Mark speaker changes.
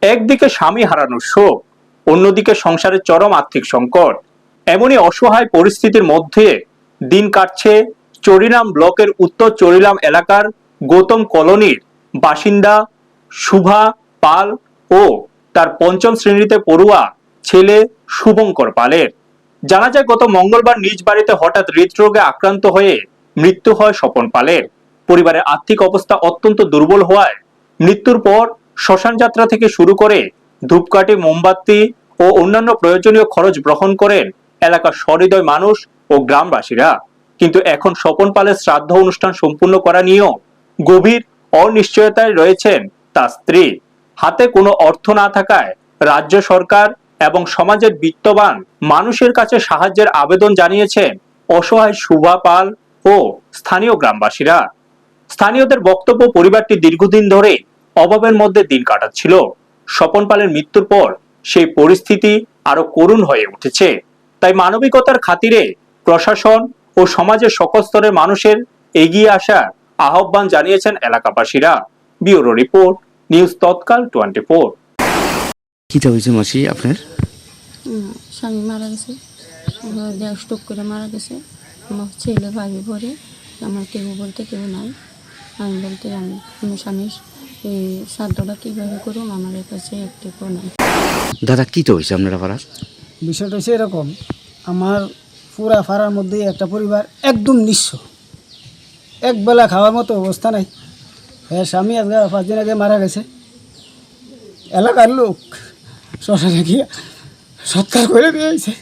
Speaker 1: একদিকে স্বামী হারানোর শোক, অন্যদিকে সংসারের চরম আর্থিক সংকট। এমনই অসহায় পরিস্থিতির মধ্যে দিন কাটছে চরিলাম ব্লকের উত্তর চরিলাম এলাকার গৌতম কলোনির বাসিন্দা শুভা পাল ও তার পঞ্চম শ্রেণীতে পড়ুয়া ছেলে শুভঙ্কর পালের। জানা যায় গত মঙ্গলবার নিজ বাড়িতে হঠাৎ হৃদরোগে আক্রান্ত হয়ে মৃত্যু হয় স্বপন পালের। পরিবারের আর্থিক অবস্থা অত্যন্ত দুর্বল হওয়ায় মৃত্যুর পর শ্মশান যাত্রা থেকে শুরু করে ধূপকাঠি, মোমবাতি ও অন্যান্য প্রয়োজনীয় খরচ গ্রহণ করেন এলাকার সহৃদয় মানুষ ও গ্রামবাসীরা। কিন্তু এখন স্বপন পালের শ্রাদ্ধ অনুষ্ঠান সম্পূর্ণ করা নিয়েও গভীর অনিশ্চয়তায় রয়েছেন তার স্ত্রী। হাতে কোনো অর্থ না থাকায় রাজ্য সরকার এবং সমাজের বিত্তবান মানুষের কাছে সাহায্যের আবেদন জানিয়েছেন অসহায় শুভা পাল ও স্থানীয় গ্রামবাসীরা। স্থানীয়দের বক্তব্য, পরিবারটি দীর্ঘদিন ধরে অভাবের মধ্যে দিন কাটাচ্ছিল। স্বপন পালের মৃত্যুর পর সেই পরিস্থিতি আরো করুণ হয়ে উঠেছে। তাই মানবিকতার খাতিরে প্রশাসন ও সমাজের সকল স্তরের মানুষের এগিয়ে আসার আহ্বান জানিয়েছেন এলাকাবাসীরা। ব্যুরো রিপোর্ট, নিউজ তৎকাল 24।
Speaker 2: কি হয়েছে মাসি আপনার?
Speaker 3: স্বামী মারা গেছে, স্ট্রোক করে মারা গেছে। আমার ছেলে ভাবি পরে, আমার কেউ বলতে কেউ নাই। আমি বলতে আমি স্বামীর এই শ্রাদ্ধটা কীভাবে করুন, আমার কাছে একটু নাই।
Speaker 2: দাদা কি হয়েছে আপনারা পাড়ার?
Speaker 4: বিষয়টা হচ্ছে এরকম, আমার পুরা পাড়ার মধ্যেই একটা পরিবার একদম নিঃস্ব, একবেলা খাওয়ার মতো অবস্থা নাই। হ্যাঁ, স্বামী আজকে 5 দিন আগে মারা গেছে। এলাকার লোক শ্মশানে গিয়ে সৎকার করে দিয়েছে।